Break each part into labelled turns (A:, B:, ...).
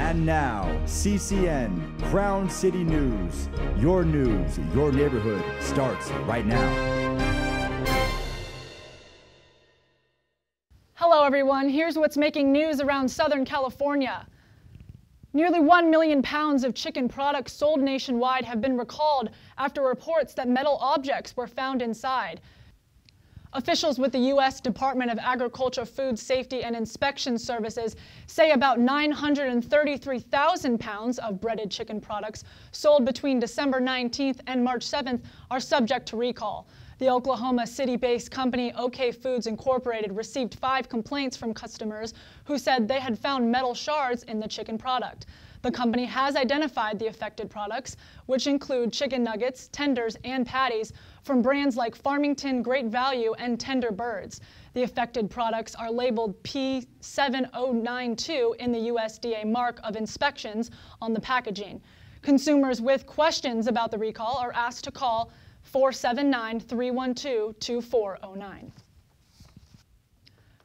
A: And now, CCN, Crown City News. Your news, your neighborhood starts right now.
B: Hello everyone, here's what's making news around Southern California. Nearly 1 million pounds of chicken products sold nationwide have been recalled after reports that metal objects were found inside. Officials with the U.S. Department of Agriculture, Food Safety and Inspection Services say about 933,000 pounds of breaded chicken products sold between December 19th and March 7th are subject to recall. The Oklahoma City-based company OK Foods Incorporated received 5 complaints from customers who said they had found metal shards in the chicken product. The company has identified the affected products, which include chicken nuggets, tenders, and patties from brands like Farmington, Great Value, and Tender Birds. The affected products are labeled P7092 in the USDA mark of inspections on the packaging. Consumers with questions about the recall are asked to call 479-312-2409.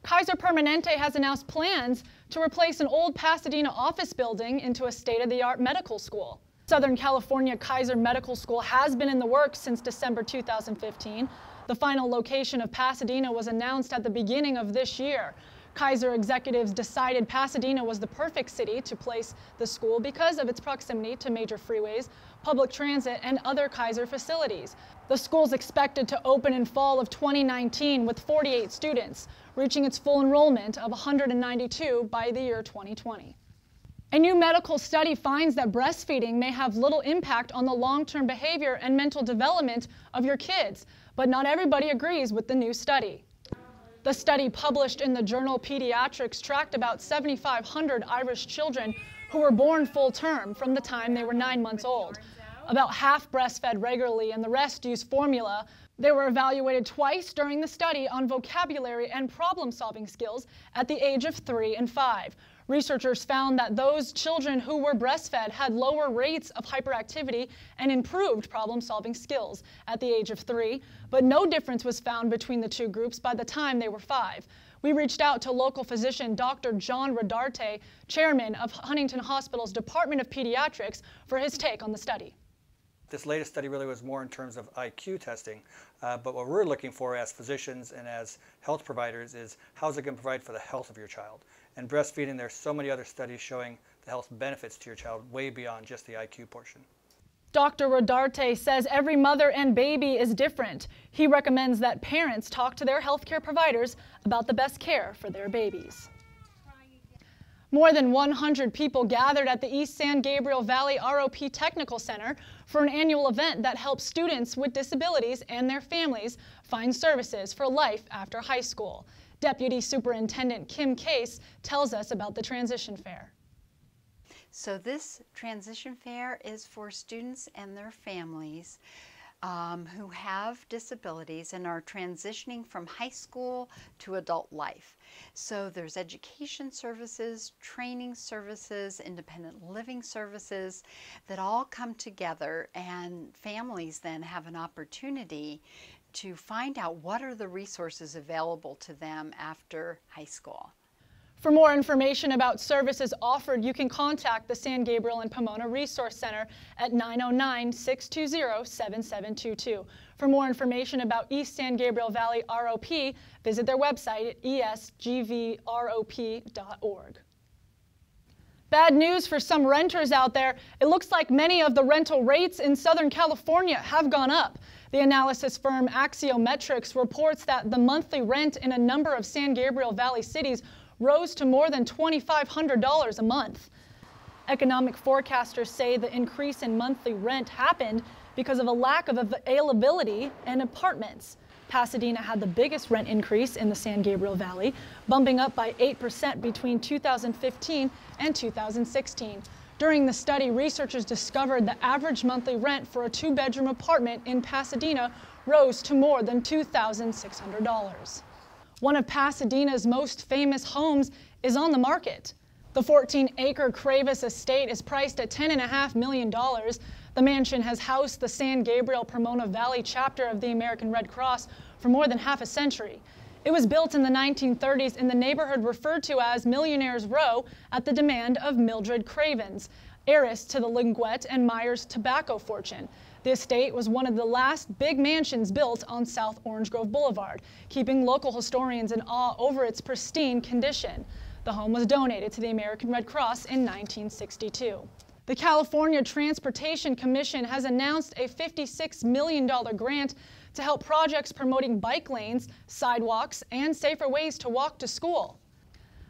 B: Kaiser Permanente has announced plans to replace an old Pasadena office building into a state-of-the-art medical school. Southern California Kaiser Medical School has been in the works since December 2015. The final location of Pasadena was announced at the beginning of this year. Kaiser executives decided Pasadena was the perfect city to place the school because of its proximity to major freeways, public transit, and other Kaiser facilities. The school is expected to open in fall of 2019 with 48 students, reaching its full enrollment of 192 by the year 2020. A new medical study finds that breastfeeding may have little impact on the long-term behavior and mental development of your kids, but not everybody agrees with the new study. The study, published in the journal Pediatrics, tracked about 7,500 Irish children who were born full-term from the time they were 9 months old. About half breastfed regularly and the rest used formula. They were evaluated twice during the study on vocabulary and problem-solving skills at the age of 3 and 5. Researchers found that those children who were breastfed had lower rates of hyperactivity and improved problem-solving skills at the age of 3, but no difference was found between the two groups by the time they were 5. We reached out to local physician Dr. John Rodarte, chairman of Huntington Hospital's Department of Pediatrics, for his take on the study.
C: This latest study really was more in terms of IQ testing, but what we're looking for as physicians and as health providers is how is it going to provide for the health of your child. And breastfeeding, there's so many other studies showing the health benefits to your child way beyond just the IQ portion.
B: Dr. Rodarte says every mother and baby is different. He recommends that parents talk to their healthcare providers about the best care for their babies. More than 100 people gathered at the East San Gabriel Valley ROP Technical Center for an annual event that helps students with disabilities and their families find services for life after high school. Deputy Superintendent Kim Case tells us about the Transition Fair.
D: So this Transition Fair is for students and their families who have disabilities and are transitioning from high school to adult life. So there's education services, training services, independent living services that all come together, and families then have an opportunity to find out what are the resources available to them after high school.
B: For more information about services offered, you can contact the San Gabriel and Pomona Resource Center at 909-620-7722. For more information about East San Gabriel Valley ROP, visit their website at ESGVROP.org. Bad news for some renters out there. It looks like many of the rental rates in Southern California have gone up. The analysis firm Axiometrics reports that the monthly rent in a number of San Gabriel Valley cities rose to more than $2,500 a month. Economic forecasters say the increase in monthly rent happened because of a lack of availability in apartments. Pasadena had the biggest rent increase in the San Gabriel Valley, bumping up by 8% between 2015 and 2016. During the study, researchers discovered the average monthly rent for a 2-bedroom apartment in Pasadena rose to more than $2,600. One of Pasadena's most famous homes is on the market. The 14-acre Kravis Estate is priced at $10.5 million. The mansion has housed the San Gabriel Pomona Valley chapter of the American Red Cross for more than half a century. It was built in the 1930s in the neighborhood referred to as Millionaire's Row at the demand of Mildred Cravens, heiress to the Linguette and Myers tobacco fortune. The estate was one of the last big mansions built on South Orange Grove Boulevard, keeping local historians in awe over its pristine condition. The home was donated to the American Red Cross in 1962. The California Transportation Commission has announced a $56 million grant to help projects promoting bike lanes, sidewalks, and safer ways to walk to school.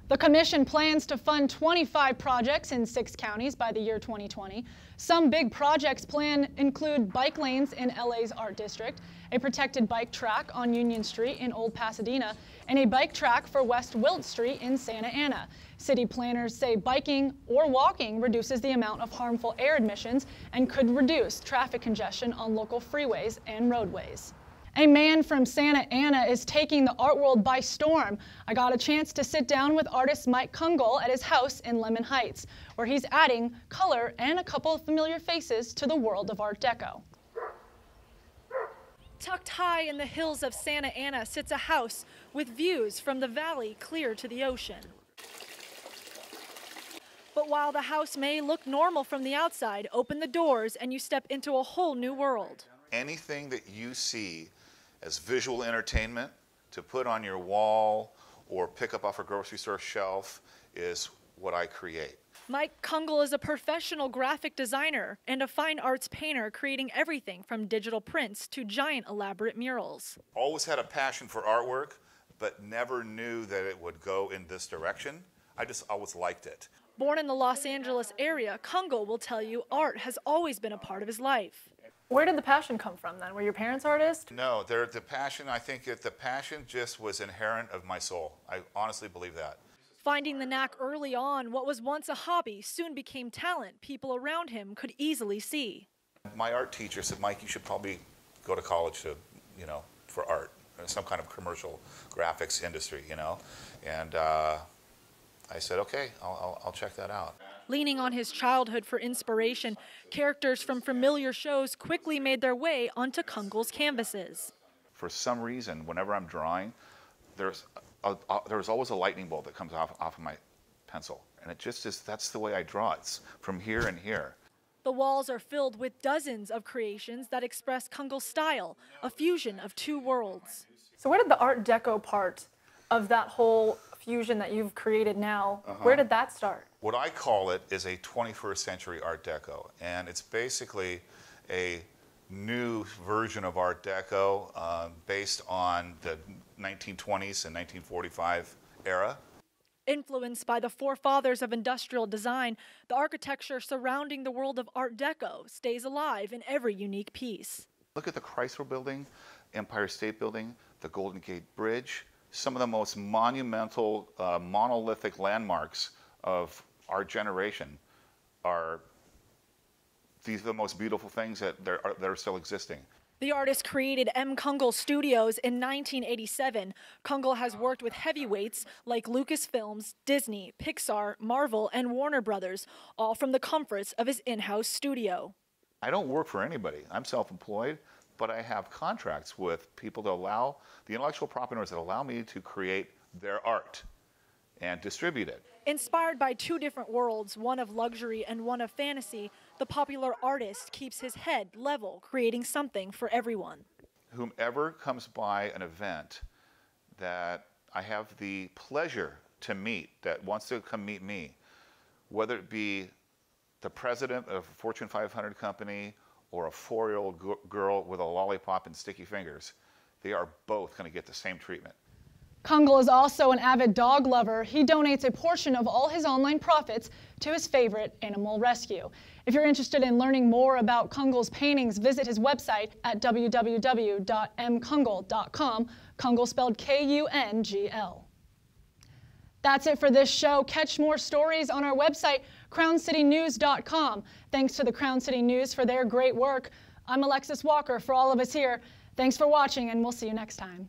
B: The commission plans to fund 25 projects in 6 counties by the year 2020. Some big projects planned include bike lanes in LA's Art District, a protected bike track on Union Street in Old Pasadena, and a bike track for West Wilt Street in Santa Ana. City planners say biking or walking reduces the amount of harmful air emissions and could reduce traffic congestion on local freeways and roadways. A man from Santa Ana is taking the art world by storm. I got a chance to sit down with artist Mike Kungl at his house in Lemon Heights, where he's adding color and a couple of familiar faces to the world of Art Deco. Tucked high in the hills of Santa Ana sits a house with views from the valley clear to the ocean. But while the house may look normal from the outside, open the doors and you step into a whole new world.
E: Anything that you see as visual entertainment to put on your wall or pick up off a grocery store shelf is what I create.
B: Mike Kungl is a professional graphic designer and a fine arts painter, creating everything from digital prints to giant elaborate murals.
E: Always had a passion for artwork, but never knew that it would go in this direction. I just always liked it.
B: Born in the Los Angeles area, Kungl will tell you art has always been a part of his life. Where did the passion come from then? Were your parents artists?
E: No, the passion, I think that the passion just was inherent of my soul. I honestly believe that.
B: Finding the knack early on, what was once a hobby soon became talent people around him could easily see.
E: My art teacher said, Mike, you should probably go to college to, for art, some kind of commercial graphics industry, And I said, okay, I'll check that out.
B: Leaning on his childhood for inspiration, characters from familiar shows quickly made their way onto Kungl's canvases.
E: For some reason, whenever I'm drawing, there's always a lightning bolt that comes off of my pencil. And it just is, that's the way I draw. It's from here and here.
B: The walls are filled with dozens of creations that express Kungl's style, a fusion of two worlds. So where did the Art Deco part of that whole fusion that you've created now, where did that start?
E: What I call it is a 21st century Art Deco, and it's basically a new version of Art Deco based on the 1920s and 1945 era.
B: Influenced by the forefathers of industrial design, the architecture surrounding the world of Art Deco stays alive in every unique piece.
E: Look at the Chrysler Building, Empire State Building, the Golden Gate Bridge, some of the most monumental, monolithic landmarks of our generation these are the most beautiful things that are still existing.
B: The artist created M. Kungl Studios in 1987. Kungl has worked with heavyweights like Lucasfilms, Disney, Pixar, Marvel, and Warner Brothers, all from the comforts of his in-house studio.
E: I don't work for anybody. I'm self-employed, but I have contracts with people to allow, the intellectual property owners that allow me to create their art and distribute it.
B: Inspired by two different worlds, one of luxury and one of fantasy, the popular artist keeps his head level, creating something for everyone.
E: Whomever comes by an event that I have the pleasure to meet, that wants to come meet me, whether it be the president of a Fortune 500 company or a 4-year-old girl with a lollipop and sticky fingers, they are both going to get the same treatment.
B: Kungl is also an avid dog lover. He donates a portion of all his online profits to his favorite animal rescue. If you're interested in learning more about Kungl's paintings, visit his website at www.mkungl.com, Kungl spelled Kungl. That's it for this show. Catch more stories on our website, crowncitynews.com. Thanks to the Crown City News for their great work. I'm Alexis Walker. For all of us here, thanks for watching, and we'll see you next time.